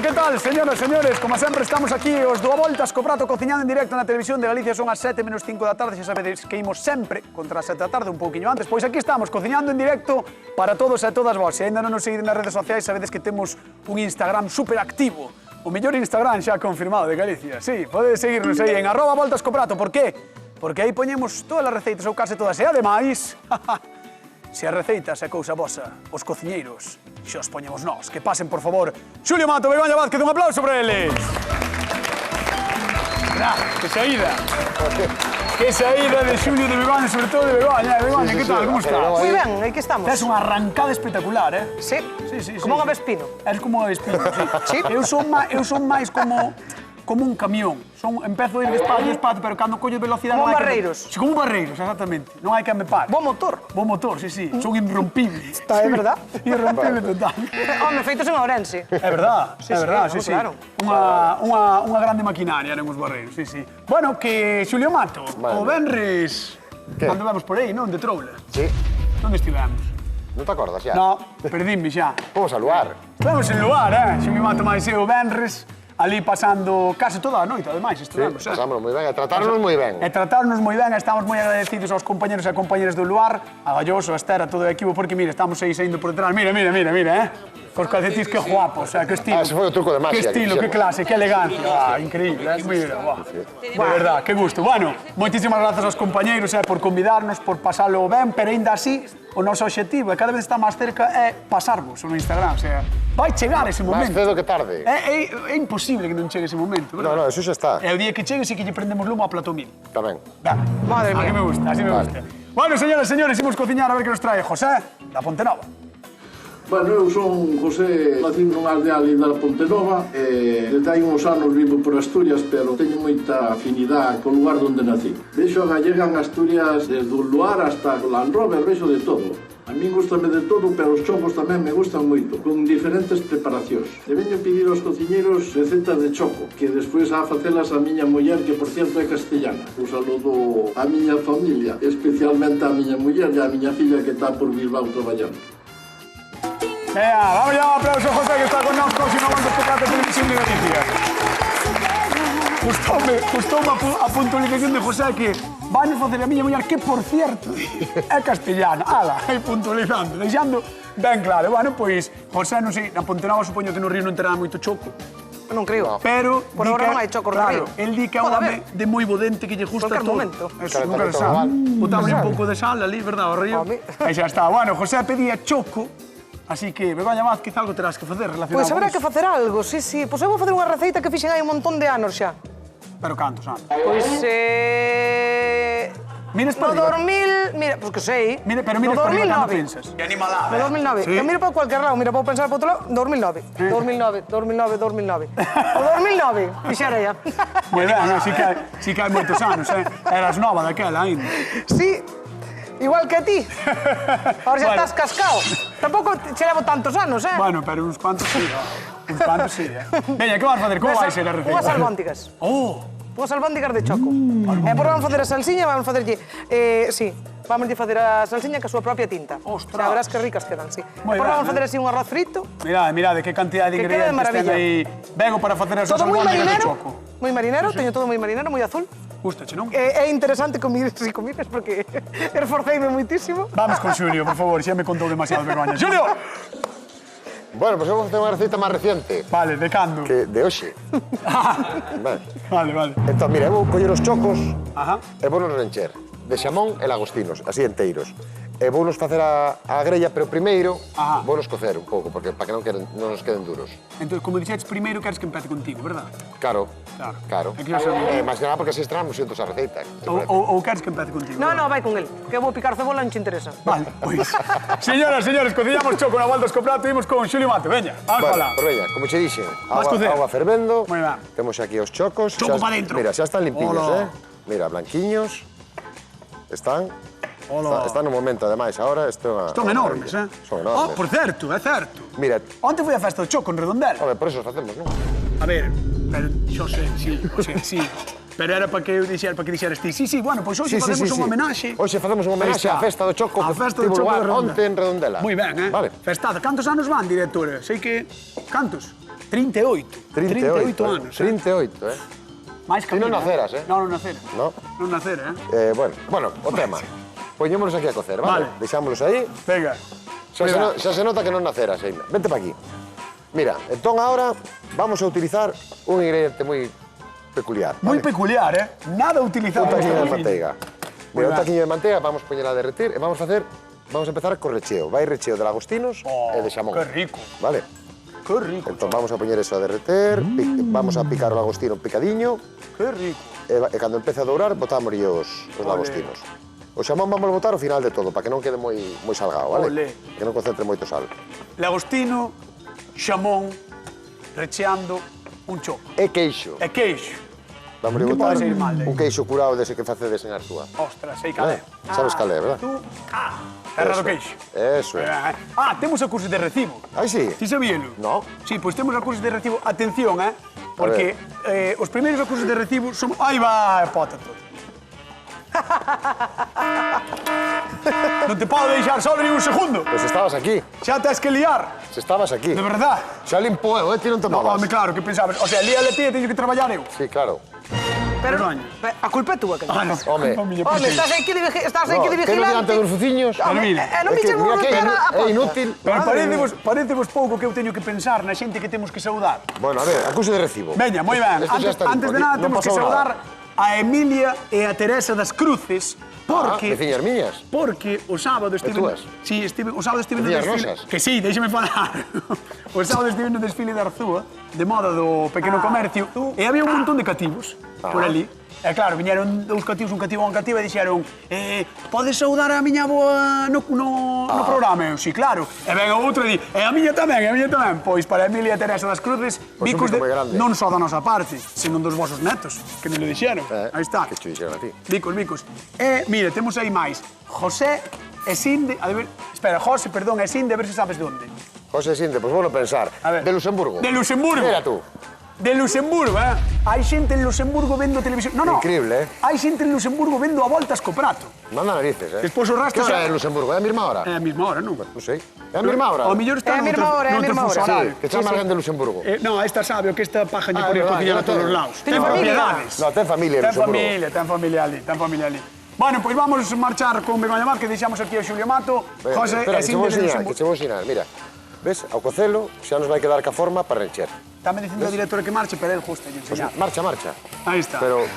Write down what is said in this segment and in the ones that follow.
que tal, señoras e señores? Como sempre, estamos aquí, os do A Voltas co Prato, cociñando en directo na televisión de Galicia. Son as 7 menos 5 da tarde, xa sabedes que imos sempre contra as 7 da tarde, un pouquiño antes. Pois aquí estamos, cociñando en directo para todos e todas vos. Se ainda non nos seguiden nas redes sociais, sabedes que temos un Instagram super activo. O mellor Instagram xa confirmado de Galicia. Sí, podedes seguirnos aí en @voltascoprato. Por qué? Porque aí poñemos todas as receitas, ou case todas. E ademais, se as receitas é cousa vosa, os cociñeiros, xa os poñemos nós. Que pasen, por favor, Xulio Mato, Begoña Vázquez, un aplauso para eles. Que saída. Que saída de Xulio, de Begoña, sobre todo de Begoña. Begoña, que tal, como estás? Moi ben, aquí estamos. Tes unha arrancada espectacular, Sí, Sí. como un avespino. És como un avespino, sí. Eu son máis como un camión. Empezo a ir despacio, pero cando collo velocidade... Como un barreiros. Sí, como un barreiros, exactamente. Non hai que me pare. Bo motor. Bo motor, sí. Son irrompible. Está, é verdad? Irrompible total. Home, feitos en Ourense. É verdad, Sí, sí. claro. Unha grande maquinaria eran os barreiros, sí. Bueno, que Xulio Mato, o venres... Cando vamos por aí, non? De Troula. Sí. Onde estivemos? Non te acordas xa? No, perdíme xa. Vamos a luar. Estamos en lugar, Xulio Mato máis eu venres, ali pasando case toda a noite, ademais, estuvemos, Pasámonos moi ben, e tratarnos moi ben. E tratarnos moi ben, estamos moi agradecidos aos compañeros e compañeras do luar, a Galloso, a Esther, a todo o equipo, porque, mira, estamos aí saindo por detrás, mira, cos calcetís, que guapos, que estilo. Ese foi o truco de magia. Que estilo, que clase, que elegancia, increíble, mira, de verdad, que gusto. Bueno, moitísimas grazas aos compañeiros por convidarnos, por pasalo ben, pero ainda así, o noso obxectivo, e cada vez está máis cerca, é pasarvos no Instagram, o sea, vai chegar ese momento. Máis cedo que tarde. É imposible que non chegue ese momento, verdad? No, eso xa está. E o día que chegue, sí que lle prendemos lumo a Plató 1000. Tamén. Madre mía. Así me gusta, así me gusta. Bueno, señoras e señores, imos cociñar a ver que nos trae José da Pontenova. Bueno, eu son José, nacín nunha aldea ali da Pontenova e desde hai uns anos vivo por Asturias, pero teño moita afinidade co lugar onde nací. Vexo a gallega en Asturias desde o Luar hasta o Land Rover, vexo de todo. A min gustame de todo, pero os chocos tamén me gustan moito, con diferentes preparacións. E veño pedir aos cociñeiros recetas de choco, que despois a facelas a miña muller, que por cierto é castellana. Un saludo a miña familia, especialmente a miña muller e a miña filla que está por Bilbao traballando. Vamos ya, un aplauso a José, que está con nosotros y no vamos a tocar de televisión de Galicia. Gustoume a puntualización de José que van a facer a miña muller, que por cierto é castellana. Ala, aí puntualizando, deixando ben claro. Bueno, pois, José, non sei, na Pontenova supoño que no río non terá moito choco. Non creo. Pero por agora non hai chocos no río. El di que é un home de moi bo dente que lle gusta todo. Momento. Eso, nunca se sabe. Botamos un pouco de sal ali, verdad, ao río. Aí xa está. Bueno, José pedía choco. Así que, Begoña Vázquez, algo terás que facer relacionado Pois habrá que facer algo, sí. Pois eu vou facer unha receita que fixen hai un montón de anos xa. Pero cantos anos? Pois, Mires para no 2000... Mira, pois que sei. Pero mires para arriba, cando pensas? Que animalada, No 2009. Eu miro para cualquier lado, mira, vou pensar para outro lado, 2009. 2009. O 2009, fixera ya. Moi ben, si que hai moitos anos, Eras nova daquela ainda. Sí. Igual que a ti. Ahora xa estás cascao. Tampouco che levo tantos anos, Bueno, pero uns cuantos sí, Veña, que vas facer? Como vai ser a receita? Unhas albóndigas. Unhas albóndigas de choco. E por vamos facer a salsiña, vamos facerlle... Sí, vamos facer a salsiña que a súa propia tinta. Ostras. Xa verás que ricas quedan, sí. Moi Por ben, vamos facer así un arroz frito. Mirade, que cantidad de Que queda de ingredientes ten maravilla. aí. Vengo para facer as Todo moi albóndigas de marinero. choco. Moi marinero, teño todo moi marinero, moi azul. Gustache, non? É interesante comires porque esforceime moitísimo. Vamos con Xulio, por favor, xa me contou demasiado Begoña. Xulio! Bueno, pois eu vou facer unha receita máis reciente. Vale, de cando? Que de hoxe. Vale. Entón, mira, eu vou coller os chocos Ajá. e vou nos rencher de xamón e lagostinos, así enteiros. E vou nos facer a grella, pero primeiro vou nos cocer un pouco, porque para que non nos queden duros. Entón, como dixetes, primeiro queres que empece contigo, verdad? Claro. É que eu sei. Máis que nada porque así estrenamos xuntos a receita. Ou queres que empece contigo? No, vai con el, que eu vou picar cebola, non te interesa. Vale, pois. Señoras, señores, cociñamos choco na Voltas co Prato e imos con Xulio Mato. Veña, vamos alá. Pois veña, como che dixen, Vas cocer. agua fervendo. Moi ben. Temos aquí os chocos. Choco pa dentro. Mira, xa están limpiños, Hola. Mira, blanquiños. Están Hola. no momento, ademais, agora isto é unha... Son enormes, Son enormes. por certo, é certo. Mira, Onte foi a festa do choco en Redondela. home, por eso os facemos, non? A ver, pero xo sei, sí. Pero era para que eu dixera, para que dixeras ti. Sí, bueno, pois hoxe facemos un homenaxe. Hoxe facemos un homenaxe á festa do choco A que festa do tivo choco lugar de Redondela. onte en Redondela. Moi ben, Vale. Festada. Cantos anos van, director? Sei que... Cantos? 38. 38 anos. 38, Máis que a Ti non miña, naceras, Non, non nacera. No. Non nacera, Bueno, o tema. Poñémonos aquí a cocer, vale? Vale. Deixámonos aí. Venga. Xa se nota que non naceras ainda. Vente pa aquí. Mira, entón agora vamos a utilizar un ingrediente moi peculiar. Moi vale? peculiar, Nada utilizado. Un taquiño de nesta manteiga. Moi Mira, un ben. taquiño de manteiga, vamos poñela a derretir e vamos a empezar co recheo. Vai recheo de lagostinos e de xamón. Que rico. Vale? Que rico. Entón vamos a poñer eso a derreter, vamos a picar o lagostino picadiño Que rico. e cando empece a dourar botamos os lagostinos. O xamón vamos a botar ao final de todo, para que non quede moi salgado, vale? Olé. Que non concentre moito sal. Lagostino, xamón, recheando un choco. E queixo. E queixo. Vamos a Que botar pode sair mal, un queixo curado dese que facedes en Artúa. Ostras, sei calé. Sabes cal é, verdad? Tú, é raro Eso. queixo. Eso é. Temos a curso de recibo. Ai, sí? Ti sabíelo? No. Sí, pois temos a curso de recibo. Atención, porque os primeiros acusos de recibo son... Aí va, pota todo. Non te podo deixar só nin un segundo. Pois estabas aquí. Xa tes que liar. Se estabas aquí. De verdad. Xa limpo eu, ti non te No, movas. home, claro, que pensabas? O sea, líale ti e teño que traballar eu. Sí, claro. Pero Perdón. a culpa é túa, que Ah, no. Home. Home, estás aí que de Que no diante dos fuciños. Home, mira, non me É que, chamo mira a que meter a é inútil. Pero parecevos pouco que eu teño que pensar na xente que temos que saudar. Bueno, a ver, acuse de recibo. Veña, moi ben. Esto xa está Antes de limpo, nada non temos que pasou saudar nada. a Emilia e a Teresa das Cruces, porque... veciñas miñas. Porque o sábado estive... túas? Sí, o sábado estive no Veciñas desfile... nosas? Que sí, déixeme falar. O sábado estive no desfile de Arzúa, de moda do pequeno comercio, e había un montón de cativos por ali. E claro, viñeron dous cativos, un cativo e unha cativa, e dixeron podes saudar a miña avoa no programa? Eu, sí, claro. E ven o outro e di, e a miña tamén, e a miña tamén. Pois para Emilia e Teresa das Cruces, Pois un bicos bico moi grande. non só da nosa parte, senón dos vosos netos, que me lo dixeron. Aí está. Que che dixeron a ti. Bicos. E, mira, temos aí máis. José e Sinde... A ver, espera, José, perdón, e Sinde, a ver se sabes de onde. José Sinte, pois bueno pensar. A ver. De Luxemburgo. De Luxemburgo. Mira tú. De Luxemburgo, Hai xente en Luxemburgo vendo televisión... No. Increíble, Hai xente en Luxemburgo vendo a voltas co prato. Manda narices, Despois o resto Que hora xa- é en Luxemburgo? É a mesma hora? É a mesma hora, non? Non sei. É a mesma hora? O mellor está É a mesma hora, é a noutro mesma hora. fuso Sí, horario. que chama alguén de Luxemburgo. No, esta sabe o que esta paja lle por ir a verdad, cociñar a ya todos ten. os lados. Teño familia. propiedades. No, ten familia en Luxemburgo. Ten familia ali. Bueno, pois vamos marchar con Begoña Vázquez, deixamos aquí a Xulio Mato, Venga, José espera, e que che vou Sinde de ensinar, que che Luxemburgo. vou ensinar. Mira, ves, ao cocelo xa nos vai quedar ca forma para encher. Estame dicindo a directora que marche, pero el justo lle Pues enseñar. marcha. Aí está. Pero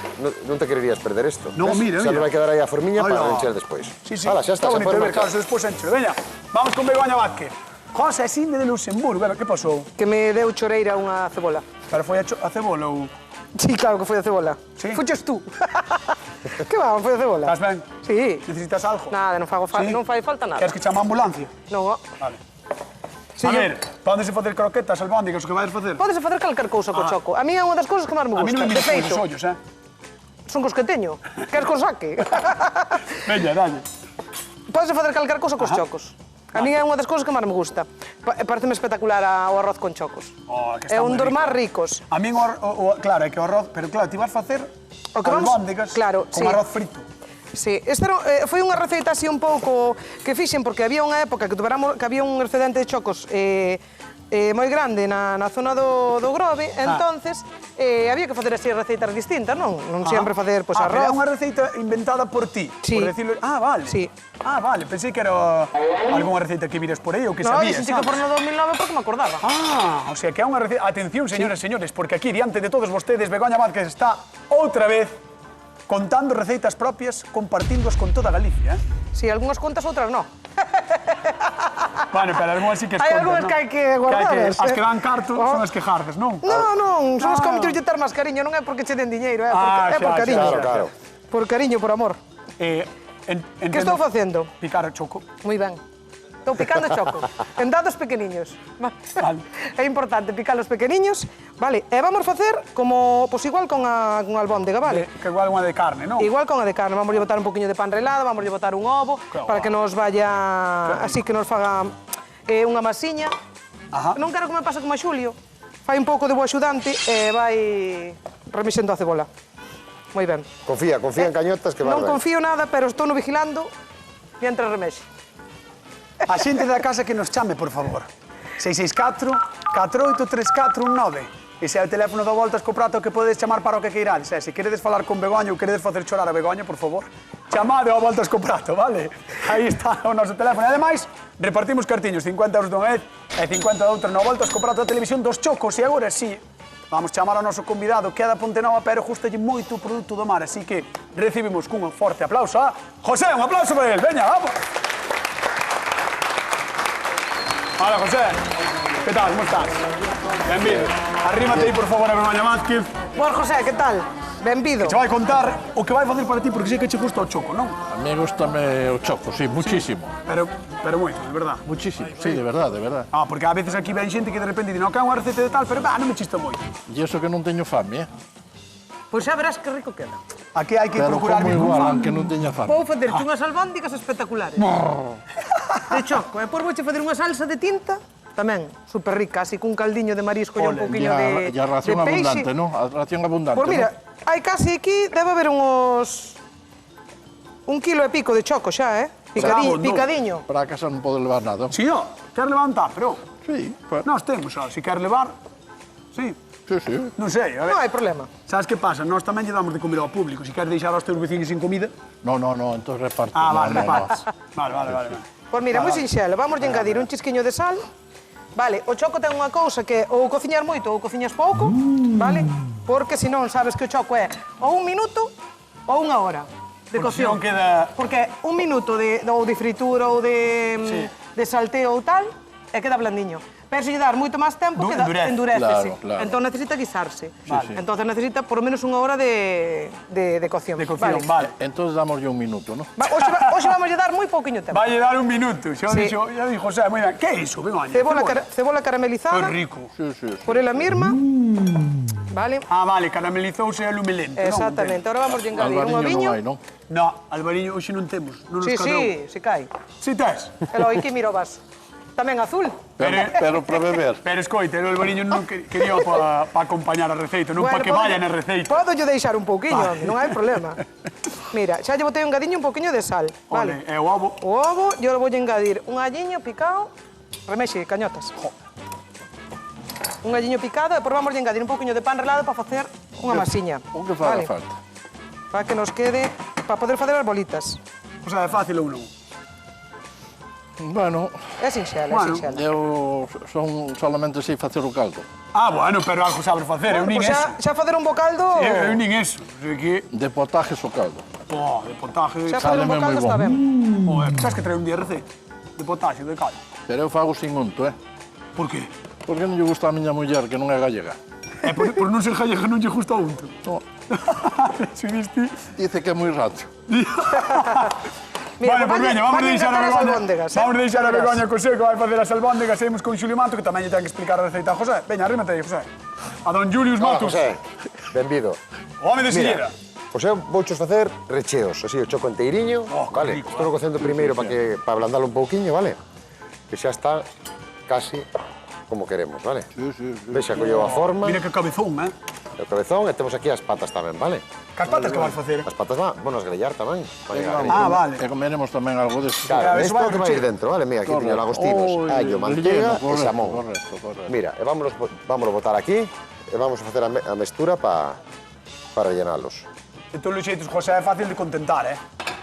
non te quererías perder isto. No, ves? mira, Xa mira. nos vai quedar aí a formiña para Hola. encher despois. Sí. Hala, xa está, xa bonito, podes ver, claro, marchar. despois enchelo. Veña, vamos con Begoña Vázquez. José Sinde de Luxemburgo. A ver, que pasou? Que me deu choreira unha cebola. Pero foi a cebola ou... Sí, claro que foi a cebola. Sí? Fuches tú. Que vamos, foi a cebola. Estás ben? Sí. Necesitas algo? Nada, non Sí? non fai falta nada. Queres que chame a ambulancia? Non, Vale. Sí, A ver, póndese facer croquetas, albóndigas, o que vais facer? podes facer calquer cousa co choco. A mí é unha das cousas que máis me A mí gusta. non me De mires con feito, os ollos, son cos que teño. Queres con saque? Veña, dalle. Podes facer calquer cousa cos chocos. A mí é unha das cousas que máis me gusta. Pareceme espectacular o arroz con chocos. Oh, que está É un moi dos rico. máis ricos. A min, claro, é que o arroz... Pero claro, ti vas facer O que vamos- albóndigas claro, con sí. arroz frito. Sí, esta foi unha receita así un pouco que fixen porque había unha época que había un excedente de chocos moi grande na zona do Grove, entonces había que facer así receitas distintas, non sempre facer pois, Pero é arroz. unha receita inventada por ti. Sí. Por decirlo... Vale. Sí. Vale, pensei que era algunha receita que vires por aí ou que No, sabías, dixen que sabes? for no 2009 porque me acordaba. O sea, que é unha receita... Atención, señores e señores, porque aquí, diante de todos vostedes, Begoña Vázquez está outra vez contando receitas propias, compartíndoas con toda Galicia, Si, algunhas contas, outras non. Bueno, pero algunhas sí que Hai algunhas que hai que guardadas, As que dan carto Oh. son as que jardes, non? Non, son os Ah. que metes lle ter máis cariño, non é porque che den diñeiro, é Ah, por xa, cariño. xa, Claro. Por cariño, por amor. Que estou facendo? Picar choco. Moi ben. Estou picando choco, en dados pequeniños. Vale. É importante picar os pequeniños. Vale, e vamos facer como, pois igual con a albóndega, vale? Que igual unha de carne, non? Igual con a de carne, vamos a botar un poquinho de pan relado, vamos a botar un ovo, Que para que nos vaya, así que nos faga unha masiña. Ajá. Non quero que me pase como a Xulio. Fai un pouco de bo axudante e vai remexendo a cebola. Moi ben. Confía en cañotas que va Non ben. confío nada, pero estou no vigilando mientras remexe. A xente da casa que nos chame, por favor. 664-483419. Ese é o teléfono do Voltas co Prato que podedes chamar para o que queirades. Se queredes falar con Begoña ou queredes facer chorar a Begoña, por favor, chamade ao Voltas co Prato, vale? Aí está o noso teléfono. E ademais, repartimos cartiños, 50 euros dunha vez e 50 de outra no Voltas co Prato da televisión dos Chocos. E agora sí, vamos chamar ao noso convidado que é da Pontenova, pero gustalle moito o produto do mar. Así que recibimos cun forte aplauso a José. Un aplauso para él. Veña, vamos. Hola, José. Que tal, como estás? Benvido. Arrímate aí, por favor, a Begoña Vázquez. Bueno, José, que tal? Benvido. Che vai contar o que vai facer para ti, porque sei que che gusta o choco, non? A mí gustame o choco, sí, muchísimo. Pero moito, de verdad. Muchísimo, sí, de verdad, de verdad. Ah, porque a veces aquí ven xente que de repente di, non, que é unha receta de tal, pero non me chista moito. E eso que non teño fame, Pois xa verás que rico queda. Aquí hai que Pero procurar como bien igual, con aunque non teña fame. Vou facer unhas albóndigas espectaculares. De choco, e por vouche facer unha salsa de tinta, tamén, super rica, así cun caldiño de marisco e un poquinho de E a ración peixe. abundante, non? A ración abundante, Pois mira, hai casi aquí, debe haber uns... 1 kilo e pico de choco xa, Bravo, no. Picadiño. non? Para a casa non pode levar nada. Si, no, quer levantar, pero... Sí, pues, Nós temos, se quer levar... Sí, sí, sí. non sei, a ver. Non hai problema. Sabes que pasa? Nós tamén lle damos de comer ao público. Se queres deixar aos teus vecinos sin comida... No, entón reparto. Ah, No, vale, no, repartes. Vale. Pois mira, moi sinxelo, vamos de engadir un chisquiño de sal. Vale, o choco ten unha cousa que ou cociñar moito ou cociñas pouco, vale? Porque senón sabes que o choco é ou 1 minuto ou 1 hora de Porque cocción. senón queda- Porque 1 minuto ou de fritura ou de salteo ou tal, e queda blandiño. Pero se lle dar moito máis tempo, endurécese. Claro. Entón necesita guisarse. Vale. Entón necesita por lo menos 1 hora de cocción. De cocción, vale. Entón damoslle un minuto, non? Hoxe vamos a dar moi pouquiño tempo. Vai dar un minuto. Xa Sí. dixo, ya dijo José, moi ben. Que é iso, Begoña? Cebola caramelizada. Que rico. Sí. Por ela mirma. Vale. Ah, vale, caramelizouse e lumelento. Exactamente. Ahora vamos a engadir un Albariño oviño. non hai, non? Non, Albariño hoxe non temos. Non nos Sí, cadrou. sí, se cae. Si tes. Elo, aquí miro o vaso. Tamén azul. Pero para beber. Pero escoite, o Albariño non quería para acompañar a receita, non para que vaya na receita. Podo yo deixar un pouquiño, non hai problema. Mira, xa lle botei un gadiño un pouquiño de sal. Vale, Vale. e o ovo. O ovo, yo vou engadir un galliño picado. Remexe, cañotas. Un galliño picado e por vamos engadir un pouquiño de pan relado para facer unha masiña. O que faga falta. Para que nos quede, para poder facer as bolitas. O sea, é fácil ou non? Bueno, É sinxela, Bueno, é sinxela. eu solamente sei facer o caldo. Ah, bueno, pero algo sabes facer, eu nin Pois eso. xa facer un bocaldo... Eu nin eso. Así que, De potajes o caldo. de potaje... Xa facer un Sáleme bocaldo moi está bon. ben. Joder, sabes que trae un día receita? De potasio, de caldo. Pero eu fago sin unto, Por qué? Porque non lle gusta a miña muller, que non é gallega. Por non ser gallega non lle gusta o unto. No, Si viste... dice que é moi racho. Vale, pues veña, vamos a deixar a Begoña. Vamos Vamos a deixar a Begoña Cosé que vai facer as albóndegas. Seguimos con Xulio Manto, que tamén lle ten que explicar a receita a José. Veña, arrímate aí, José. A don Julius Hola, Matus. José. Benvido. O home de Sillera. Pois eu vouchos facer recheos, así, o choco enteiriño, Oh, que vale? rico, Estou cocendo primeiro para ablandalo un pouquiño, vale? Que xa está casi como queremos, vale? Sí. Vexa, colleu a forma, Mira que cabezón, o cabezón, e temos aquí as patas tamén, vale? Cas patas que vas facer? As patas bueno, as grellar tamén. Ah, vale. E comeremos tamén algo desto. Claro, Eso isto vai que vai recheo. ir dentro, vale? Mira, aquí teño Correcto. lagostinos, allo, manteiga e correcto, xamón. correcto. Mira, e vámonos botar aquí e vamos a facer a mestura para rellenalos. De todos os xeitos, José é fácil de contentar,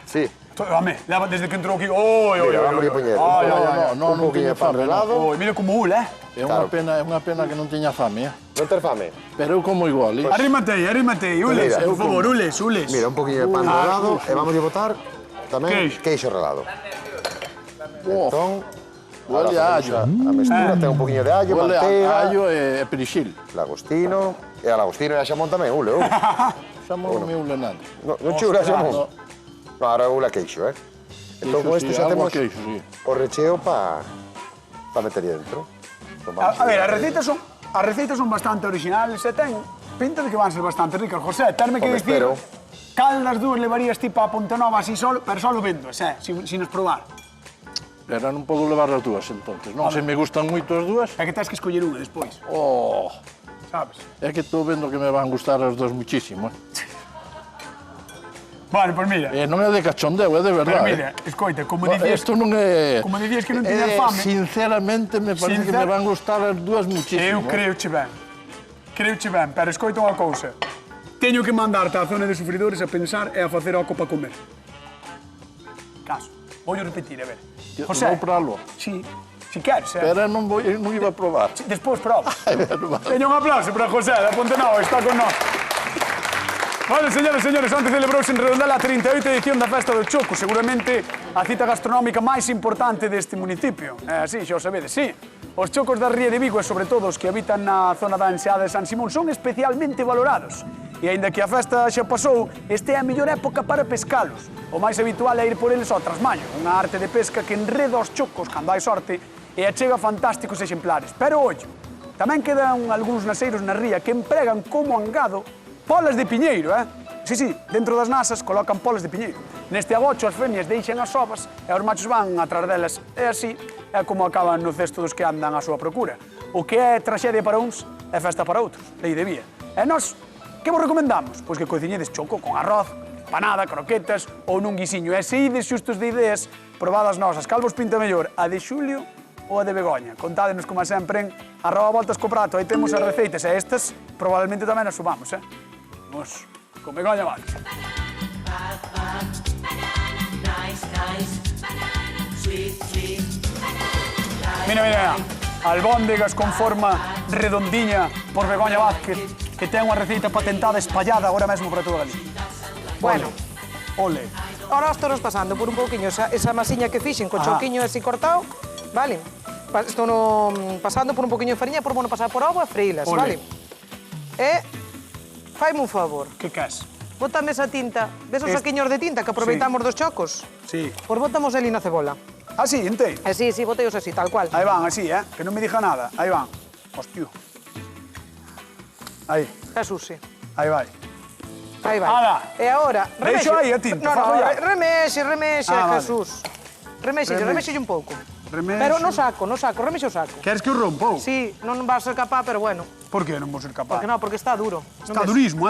Sí, Home, leva desde que entrou aquí... Oi, mira, vamos a poñer no, un pouquinho de pan fame, relado. Oi, mira como ul, É unha pena que non teña fame, Non ter fame? Pero eu como igual, Arrímate aí, ules, Mira, por favor, ules. Mira, un poquinho de pan relado e vamos a botar tamén Queixo. queixo relado. Oh, Entón, huele ahora a facemos allo. a mestura, ten un poquinho de allo, Huele a manteiga, allo e perixil. lagostino, e a lagostino e a xamón tamén, ule. Xa non me ule nada. Non chura xamón. No, ahora ule a queixo, Entón, con isto xa temos Queixo, sí. o recheo para meter dentro. Entón, vamos A ver, as receitas son bastante originales e ten pinta de que van ser bastante ricas. José, terme que Home, dicir espero. cal das dúas levarías ti para Pontenova así solo, pero solo vendo, sin nos probar. Pero non podo levar as dúas, entonces. Non se me gustan moito as dúas. É que tens que escoller unha despois, Oh, sabes? é que estou vendo que me van gustar as dúas muchísimo. Vale, pois mira. Non é de cachondeo, é de Pero verdade. mira, escoita, como dicías... Isto non é... Como dicías que non tiñas fame... Sinceramente, me parece que me van gustar as dúas Eu muchísimo. creuche ben. Creuche ben, pero escoita unha cousa. Teño que mandarte á zona de sufridores a pensar e a facer oco para comer. Caso. Vou repetir, a ver. José. Vou probalo. Sí. Si queres, Pero non iba a probar. Despois proba. Vale. Teño un aplauso para José da Pontenova, está con nós. Vale, señores, onte celebrouse en Redondela a 38ª edición da Festa do Choco, seguramente a cita gastronómica máis importante deste municipio. Sí, xa o sabedes, sí. Os chocos da Ría de Vigo e, sobre todo, os que habitan na zona da Enseada de San Simón son especialmente valorados. E, aínda que a festa xa pasou, este é a mellor época para pescalos. O máis habitual é ir por eles ao trasmaño, unha arte de pesca que enreda os chocos cando hai sorte e achega fantásticos exemplares. Pero, ollo, tamén quedan algúns naseiros na ría que empregan como angado polas de piñeiro, Sí, dentro das nasas colocan polas de piñeiro. Neste agocho as femias deixan as ovas e os machos van atrás delas. E así é como acaban no cesto dos que andan á súa procura. O que é traxedia para uns é festa para outros, lei de vía. E nós, que vos recomendamos? Pois que cociñedes choco con arroz, panada, croquetas ou nun guisiño. E se ides xustos de ideas, probadas nosas. Cal vos pinta mellor, a de Xulio ou a de Begoña? Contádenos, como sempre, en @voltascoprato. Aí temos as receitas e estas probablemente tamén as subamos, Vamos con Begoña Vázquez. Mira, albóndegas con forma redondiña por Begoña Vázquez, que ten unha receita patentada espallada agora mesmo para toda Galicia. Bueno, Ole. ahora os toros pasando por un pouquiño esa masiña que fixen co choquiño así cortado, vale? Estou pasando por un pouquiño de fariña, por bueno pasar por ovo e freilas, Ole. vale? E faime un favor. Que cas? Bótame esa tinta, ves os saquiños de tinta que aproveitamos dos chocos? Sí. Pois botamos ali na cebola. Así, inteiro. Sí, boteos así, tal cual. Aí van, así, que non me diga nada. Aí van. Hostia. Aí, Jesús, sí. aí vai. Aí vai. Ala. E agora, Deixo aí a tinta, fago ya. remexe, Vale. Jesús. Remexe un pouco. Remexe. Pero no saco, remexe o saco. Queres que o rompo? Sí, non vas a ser capaz, pero bueno. Por que non vou ser capaz? Porque non, porque está duro. Está durismo,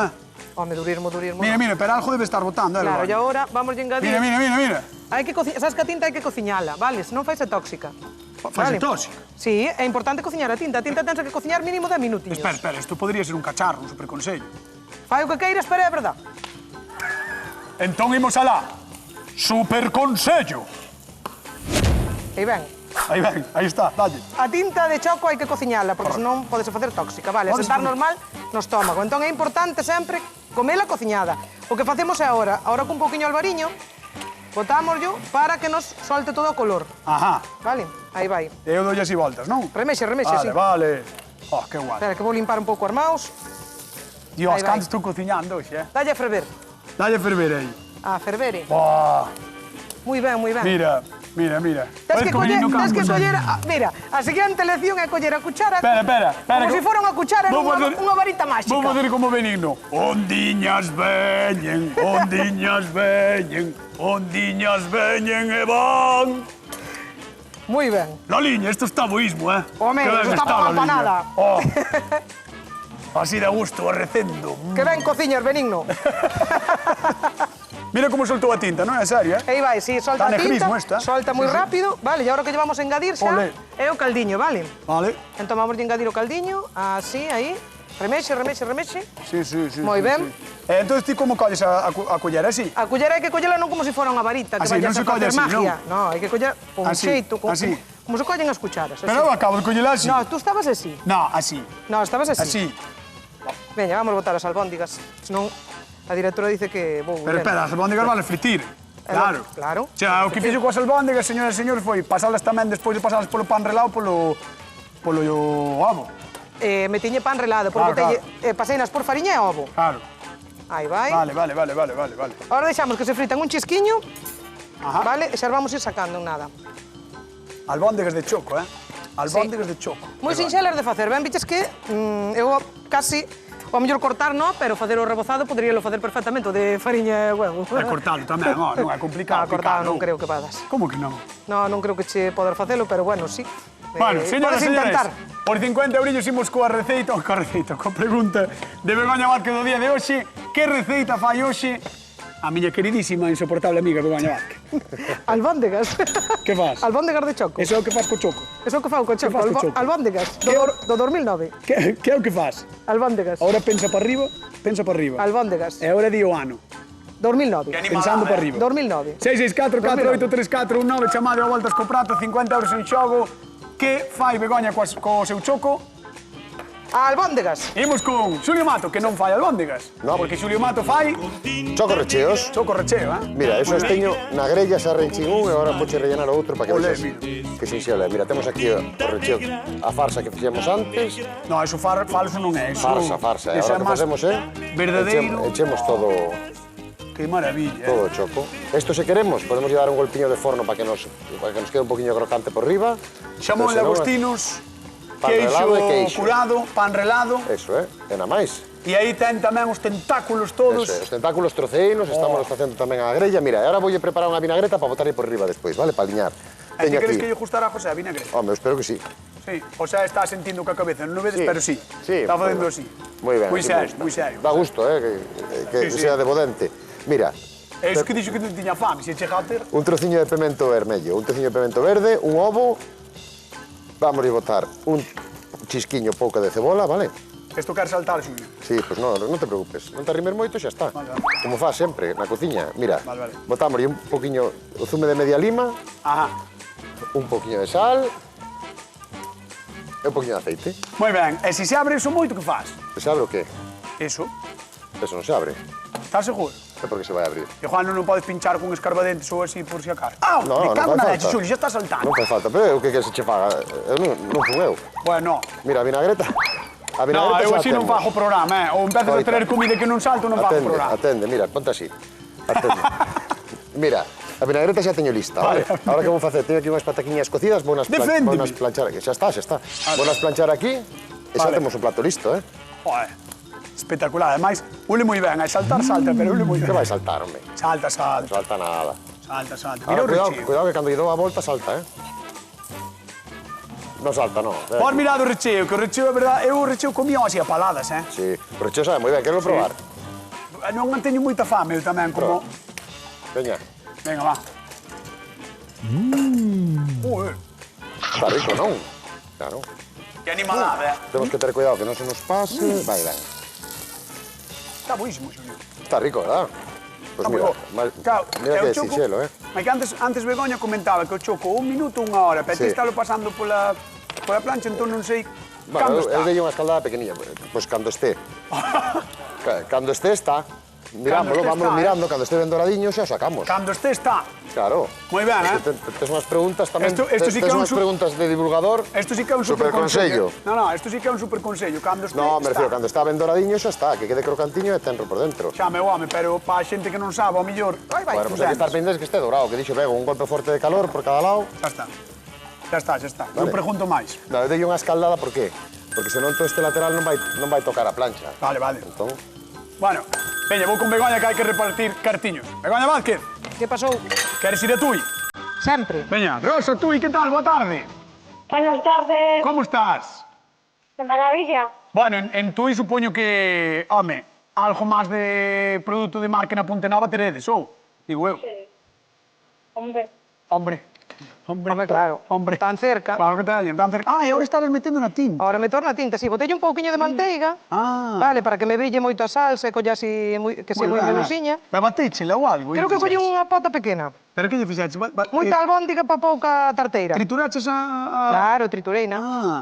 Home, durismo. Mira, pero algo debe estar botando, Claro, e agora vamos a engadir. Mira. Hai que sabes que a tinta hai que cociñala, vale? Se non faise tóxica. Fase tóxica. Sí, é importante cociñar a tinta. A tinta tens que cociñar mínimo 10 minutinhos. Espera, isto podría ser un cacharro, un superconsello. Fai o que queiras, pero é verdad. Entón imos alá. Superconsello. E ben, Aí está, dalle. a tinta de choco hai que cociñala, porque senón podese facer tóxica, vale? Pode Asentar ser. normal no estómago. Entón é importante sempre comela cociñada. O que facemos é agora cun pouquiño albariño, botámoslo para que nos solte todo o color, Ajá. vale? Aí vai. E eu dolle así voltas, non? Remexe, sí. Vale. Oh, que guai. Espera, que vou limpar un pouco as maus. Dios, Aí vai. canto estou cociñando hoxe, Dalle a ferver. Dalle a ferver aí. A ferver. Oh, Moi ben. mira. Tens que coller, mira, a seguinte lección é coller a cuchara. Espera. Como se fora unha cuchara Vou nunha facer- varita máxica. Vou fazer como Benigno. Ondiñas veñen e van. Moi ben. Loliña, isto está boísmo, Home, Que ben isto está para Loliña. empanada. Oh. Así da gusto, arrecendo. Que ben cociñas, Benigno. Mira como soltou a tinta, non é serio, Aí vai, sí, solta Está a tinta, negrismo esta. solta moi rápido, vale, e agora que llevamos a engadir xa Olé. é o caldiño, vale? Vale. Entón vamos a engadir o caldiño, así, aí, remexe. Sí. Moi ben. Entón ti como colles a coller así? A cullera hai que collela non como se fora unha varita, que Así, vayas non se a colle facer así, magia. Non, hai que coller con Así, xeito, así. como se collen as cucharas. Pero eu acabo de collela así. No, tú estabas así. No, así. No, estabas así. Así. Veña, vamos botar as albóndigas. Senón, a directora dice que vou... Pero espera, as albóndigas vale fritir. Claro. Claro. Xa, o que fixo coas albóndigas, señoras e señores, foi pasalas tamén despois de pasalas polo pan relado polo ovo. Metiñe pan relado, por Claro, botelle, paseinas por fariña e ovo. Claro. Aí vai. Vale. Ahora deixamos que se fritan un chisquiño, Ajá. vale? E xa vamos ir sacando en nada. Albóndigas de choco, Albóndigas de choco. Moi sinxelas de facer, ben, viches que eu casi, o mellor cortar non, pero facer o rebozado poderíalo facer perfectamente, o de fariña e huevo. E cortalo tamén, non é complicado. No, cortado non picalo. creo que padas. Como que non? No, non creo que che poder facelo, pero bueno, sí. Bueno, señoras podes e señores, intentar. por 50 eurillos imos coa pregunta de Begoña Vázquez do día de hoxe. Que receita fai hoxe A miña queridísima e insoportable amiga Begoña Vázquez. Albóndegas. Que fas? Albóndegas de choco. Eso é o que fas co choco. Eso é o que fau co choco. fas co choco? Albóndegas. Que hora- Do 2009. Que é o que fas? Albóndegas. Ahora pensa para arriba, pensa para arriba. Albóndegas. E ahora di o ano. 2009. Pensando para arriba. 2009. 664 4834 19 chamade a voltas co prato, 50 euros en xogo. Que fai Begoña co seu choco? Albóndegas. Imos con Xulio Mato, que non fai albóndegas. No. Porque Xulio Mato fai Choco recheos. choco recheo, Mira, eso Moi ben. esteño na grella, xa renchín un e agora vouche rellenar o outro para que Olé, vexas que sinxela. Mira, temos aquí o recheo, a farsa que fixemos antes. No, eso falso non é. Eso, Farsa. E eso agora é que máis facemos, verdadeiro. Echemos todo Que maravilla. o choco. Esto, se queremos, podemos dar un golpiño de forno para que nos quede un poquinho crocante por riba. Xamón Pero se non, lagostinos, pan relado e queixo. curado, pan relado. Eso, e na máis. E aí ten tamén os tentáculos todos. Eso, os tentáculos troceinos, estamos facendo tamén a grella. Mira, e agora voulle preparar unha vinagreta para botar aí por riba despois, vale? Para aliñar. E ti Teño crees aquí. que lle gustará a José a vinagreta? Home, eu espero que sí. Sí. O sea, está sentindo ca cabeza, non o vedes, pero sí. Sí, Está facendo moi así. Moi ben. Moi así serio, me gusta. moi serio. Dá gusto, que Sí, sí. sea de bodente. Mira, É iso que dixo que non tiña fame, se chega a ter. un trociño de pemento vermello, un trociño de pemento verde, un ovo. Vamos a botar un chisquiño pouco de cebola, vale? Isto quer saltar, Xulio. Sí, pois non te preocupes. Non te arrimes moito, xa está. Vale, vale. Como faz sempre, na cociña. Mira, Vale, vale. botamos un poquinho o zume de media lima, Ajá. un poquinho de sal e un poquinho de aceite. Moi ben. E se se abre iso moito, que faz? Se abre o qué? Iso. Eso non se abre. Estás seguro? É porque se vai abrir. E Juan non podes pinchar con escarbadentes ou así por si acaso. Ah, No, me non cago fai na falta. leche, Xulio, xa está saltando. Non fai falta, pero o que se che faga? Eu non fun eu. Bueno, Mira, a vinagreta. A no, vinagreta eu xa así non temos. fago o programa, Ou empezas a Coita. traer comida que non salto, non fago o Atende, programa. atende, mira, ponte así. Atende. Mira, a vinagreta xa teño lista, vale? Agora que vou facer? Teño aquí unhas pataquiñas cocidas, vou nas Deféndeme. planchar aquí. Xa está. Vou nas planchar aquí e xa Vale. temos o plato listo, Joder, espectacular. Ademais, ule moi ben, hai saltar, salta, pero ule moi Que ben. vai saltar, home? Salta, Non salta, salta nada. salta, salta. Mira Ahora, o recheo. cuidado que cando lle dou a volta salta, Non salta, non. Pon mirado o recheo, que o recheo, é verdade, eu o recheo comía así a paladas, Sí, o recheo sabe moi ben, quero probar. Non teño moita fame, eu tamén, como... Veña, Venga, va. Joder, está rico, non? Claro. que animalada, Temos que ter cuidado que non se nos pase. Vai, ben. Está buísimo, Xulio. Está rico, verdad? Pois Está moi mira, bo. Claro, mira e o que choco- sinxelo, Mas que antes Begoña comentaba que o choco 1 minuto, 1 hora, pero ti Sí. estalo pasando pola plancha, entón non sei Bueno, cando eu está. dei unha escaldada pequeniña, pois cando esté. Cando esté está. Mirámoslo, esté vamos está, mirando, cando este ben doradiño xa o sacamos. Cando este está. Claro. Moi ben, Es que tes unhas preguntas tamén, Esto sí que tes é un unhas preguntas de divulgador. Isto sí que é un Super superconsello. consello. No, isto sí que é un superconsello. Cando este No, me está. refiero, cando está ben doradiño xa está, que quede crocantiño e tenro por dentro. Xa, meu home, pero pa xente que non sabe, ao millor... Ai, vai, Bueno, pues hai que estar pendentes que este dorado, que dixo Bego, un golpe forte de calor por cada lado. Xa está. Xa está. Vale. Non pregunto máis. No, eu dei unha escaldada, por qué? Porque senón todo este lateral non vai tocar a plancha. Vale, vale. Entón, Bueno, veña, vou con Begoña que hai que repartir cartiños. Begoña Vázquez, Que pasou? queres ir a Tui? Sempre. Veña, Rosa, Tui, que tal? Boa tarde. Buenas tardes. Como estás? De maravilla. Bueno, en Tui supoño que, home, algo máis de produto de marca na Ponte Nova teredes, ou? Digo eu. Hombre. Hombre. Hombre, claro. Hombre. Tan cerca. Claro que teñen, tan cerca. Ah, e agora estás metendo na tinta. Ahora me torna tinta, sí. Botelle un pouquiño de manteiga. Ah. Vale, para que me brille moito a salsa e colla así, que se moi velosiña. Me bateichela ou algo? Creo que colle unha pota pequena. Pero que lle fixeches? Moita albóndiga para pouca tarteira. Trituraches a... Claro, tritureina. Ah.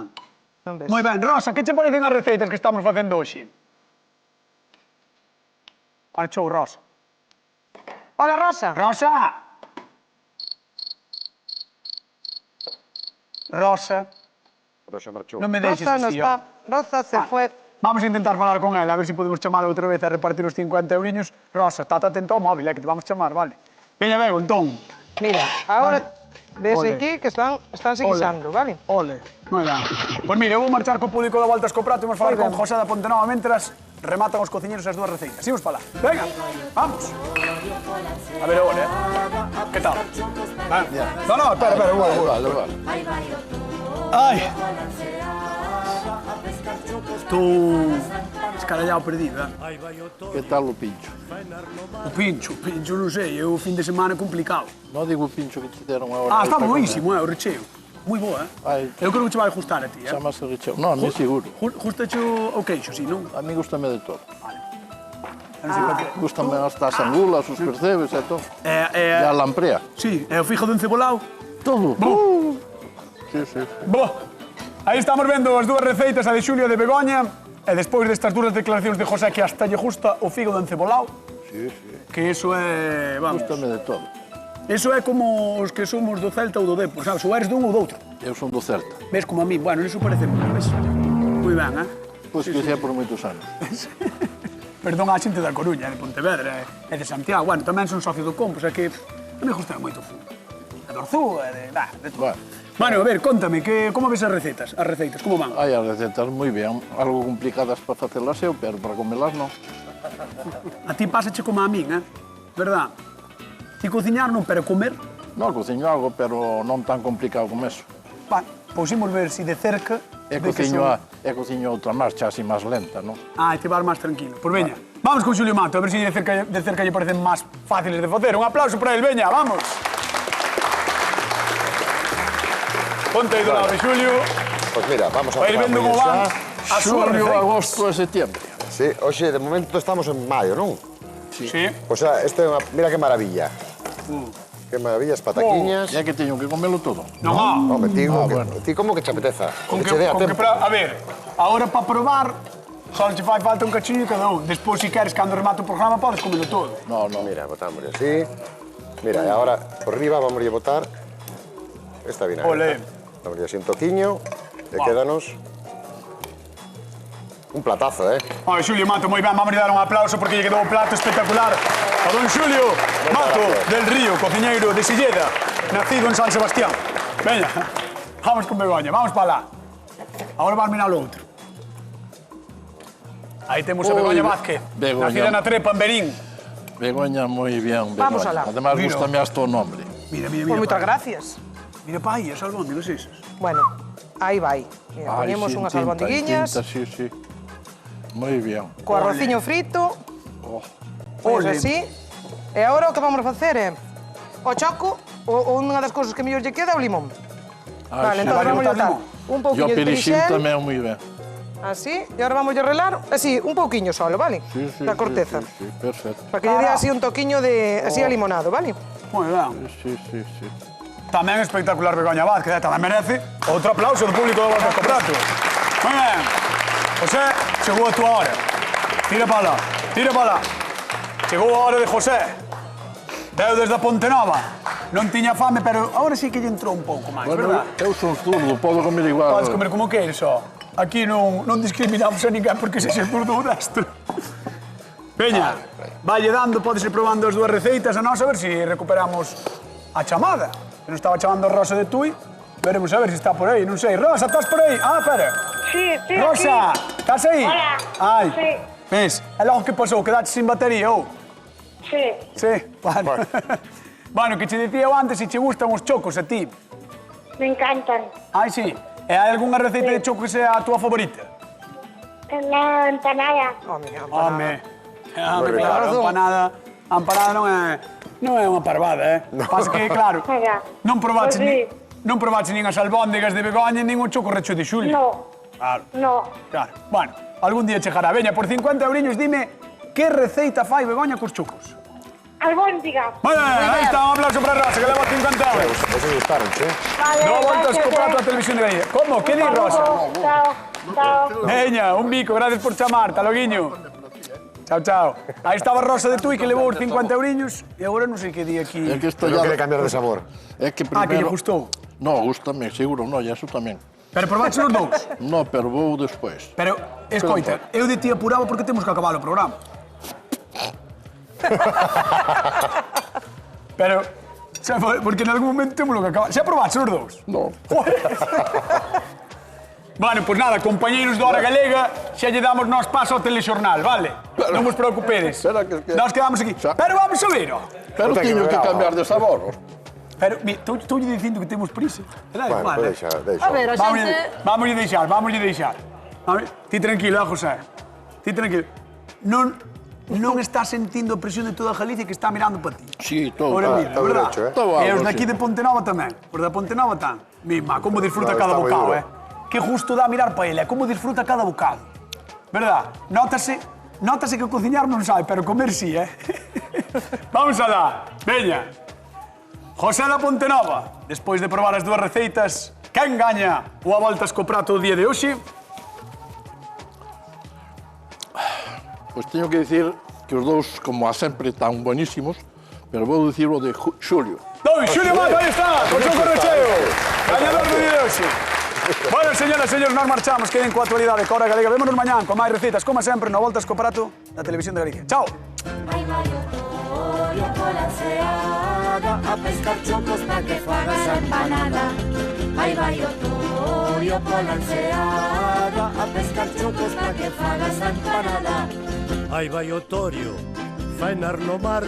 Non ves? Moi ben, Rosa, que che parecen as receitas que estamos facendo hoxe? Marchou, Rosa. Hola, Rosa. Rosa! Rosa, Rosa marchou. non me deixes Rosa no así, está. Rosa se fue. Vamos a intentar falar con ela, a ver se podemos chamala outra vez a repartir os 50 euriños. Rosa, estate atento ao móvil, que te vamos chamar, vale? Veña, Bego, entón. Mira, ahora ves Ole. aquí que están se guisando, vale? Ole. Moi ben. Pois mira, eu vou marchar co público da Voltas co Prato e vamos falar con Moi ben. José da Ponte Nova mentras rematan os cociñeros as dúas receitas. Imos para lá. Venga, vamos. A ver, ole. Que tal? No, espera, igual. Vale. Ai. Estou escarallado perdido, eh? Que tal o pincho? O pincho non sei, é o fin de semana complicado. Non digo o pincho que te deron agora. Está boísimo, o recheo. Moi boa, eh? Ai. Eu creo que te vai gustar a ti, eh? Chamase recheo. Non, nem seguro. Gustache o queixo, si, non? A mí gustame de todo. Non sei por qué. Gustame hasta as angulas, os percebes e todo. E É, a lamprea. sí, é o fígado encebolado. Todo. Bo. Sí, sí. Bo. Aí estamos vendo as dúas receitas, a de Xulio e de Begoña, e despois destas dúas declaracións de José que hasta lle gusta o fígado encebolado, Sí, sí. que eso é, vamos, Gustame de todo. eso é como os que somos do Celta ou do Depor, sabes, ou eres dun ou do outro. Eu son do Celta. Ves como a mí, bueno, eso parece moi, ves? Moi ben, eh? Pois que sea por moitos anos. Perdón á xente da Coruña, de Pontevedra e de Santiago, bueno, tamén son socio do Compos, é que a mí gusta moito o fútbol. E do Arzú, e de todo. Bueno, a ver, contame, como ves as receitas, como van? Hai as recetas moi ben, algo complicadas para facelas eu, pero para comelas non. A ti pásache como a min, eh? Verdad? Ti cociñar non, pero comer, Non, cociño algo, pero non tan complicado como eso. va, pois imos ver si de cerca... E de que cociño outra marcha así máis lenta, non? Ah, e te vas máis tranquilo. Pois veña, vamos con Xulio Mato, a ver si de cerca lle parecen máis fáciles de facer. Un aplauso para el, veña, vamos. Ponte aí do lado de Xulio. Pois mira, vamos a Vai ir vendo como van as súas Xulio, receitas. agosto e setembro. Sí, hoxe, de momento estamos en maio, non? Sí. Pois este é unha... Mira que maravilla. Que maravillas, pataquiñas. E é que teño que comelo todo. Non, Home, ti, bueno. ti como que te apeteza? con Que che dé a tempo. a ver, ahora para probar, só te fai falta un cachiño cada un. Despois, se queres, cando remate o programa, podes comelo todo. No, no. Mira, botámosle así. Mira, e agora, por riba, vamos a botar esta vinagreta. Ole. Vamos así un toquiño, e Wow. quédanos un platazo, Ai, Xulio Mato, moi ben, vamos a dar un aplauso porque lle quedou un plato espectacular a don Xulio Mato del Río, cociñeiro de Silleda, nacido en San Sebastián. Veña, vamos con Begoña, vamos para lá. Agora vas mirar o outro. Aí temos a Oi, Begoña Vázquez, Begoña. nacida na Trepa, en Berín. Begoña, moi ben, Begoña. Vamos alá. Además, Mira. gustame hasta o nombre. Mira, mira, Pois mira. moitas pa aí. gracias. Mira pa aí, as albóndigas esas. Bueno, aí vai. Mira, Ai, poñemos sin unhas tinta, albondiguiñas, tinta, sí, sí. Moi ben. co arrociño frito, Oh. pois Ole. así. E agora o que vamos a facer é o choco, ou unha das cousas que mellor lle queda é o limón. Ai, Vale, sí. entón Vale, vamos a botar botar limón. un E o pouquiño de perixil perixel, tamén moi ben. así, e agora vamos a relar, así, un pouquiño solo, vale? Sí, sí, Da corteza. Sí, sí, perfecto. Para que lle dé así un toquiño de, así a limonado, vale? Moi ben. Sí, sí, sí. Tamén espectacular Begoña Vázquez, tamén merece outro aplauso do público do Voltas co Prato. Moi ben. José, chegou a túa hora. Tira para lá, tira para lá. Chegou a hora de José. Veu desde a Ponte Nova. Non tiña fame, pero agora sí que lle entrou un pouco máis, Bueno, verdad? eu son zurdo, podo comer igual. Podes comer como queres, só. Aquí non discriminamos a ninguén porque se zurdo ou destro. Veña, valle dando, podes ir probando as dúas receitas a nós, a ver se recuperamos a chamada. Que non estaba chamando a Rosa de Tui. Veremos a ver se está por aí, non sei. Rosa, estás por aí? Ah, espera. Sí, sí, Rosa, aquí. estás aí? Hola. Ai. Sí. Ves, e logo que pasou? Quedaste sin batería, ou? Sí. Sí, vale. Bueno, que che dicía eu antes se che gustan os chocos a ti. Me encantan. Ai, sí. E hai algunha receita de choco que sea a túa favorita? La empanada. Home, Home, Moi claro, ben. a empanada non é unha parvada, Pasa que, claro, Venga. non probaches, Pois sí. non probaches nin as albóndigas de Begoña, nin o choco recho de Xulio. No, Claro, no. claro. Bueno, algún día chegará. Veña, por 50 euriños, dime que receita fai Begoña cos chocos. Albóndiga. Bueno, aí está, un aplauso para Rosa, que leva 50 euros. Eso gustaron, che? Vale, No voltas gracias, co prato a televisión de Galicia. Como? Que di Rosa? Chao, chao. Veña, un bico, gracias por chamar, ta loguiño. Chao, chao. Aí estaba Rosa de Tui que levou os 50 euriños e agora non sei que di aquí. É que isto Non ya... quere cambiar de sabor. É que Ah, que lle primeiro... gustou. No, gustame, seguro, no, e eso tamén. Pero probaches os dous. No, pero vou despois. Pero, escoita, eu de ti apuraba porque temos que acabar o programa. Pero, xa, porque en algún momento temos que acabar. Xa probaches os dous? No. Joder. Bueno, pois nada, compañeiros da Hora Galega, xa lle damos nós paso ao telexornal, vale? Non vos preocupedes. Espera que- Nós quedamos aquí. Xa. Pero vamos a ver, ó. Pero Puta que teño que bravo. cambiar de sabor. Pero, estou lle dicindo que temos prisa. Bueno, pues deixa. A ver, a Vamos xente... a deixar. A ver, ti tranquilo, José. Ti tranquilo. Non estás sentindo a presión de toda Galicia que está mirando para ti. Sí, todo. Ahora mira, está verdad? derecho, E os daqui de Pontenova tamén. Os de Pontenova tan. Mima, como disfruta No, cada está moi bocado, duro. Que justo dá mirar para ele, como disfruta cada bocado. Verdad? Notase que cociñar non sabe, pero comer sí, Vamos alá. Veña. José da Pontenova, despois de probar as dúas receitas, quen gaña o a voltas co prato do día de hoxe? Pois teño que dicir que os dous, como a sempre, tan buenísimos, pero vou dicir o de Xulio. Xulio Mato, aí está, con seu correcheo. Gañador do día de hoxe. Bueno, señoras e señores, nos marchamos. Queden coa actualidade, coa Hora Galega. Vémonos mañán con máis recetas, como sempre, no Voltas co Prato da Televisión de Galicia. Chao. Aí vai o torio pola enseada a pescar chocos pa que fagas a empanada. Aí vai o torio pola enseada a pescar chocos pa que fagas a empanada. Aí vai o torio, faenar no mar,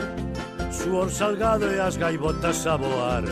suor salgado e as gaivotas a voar.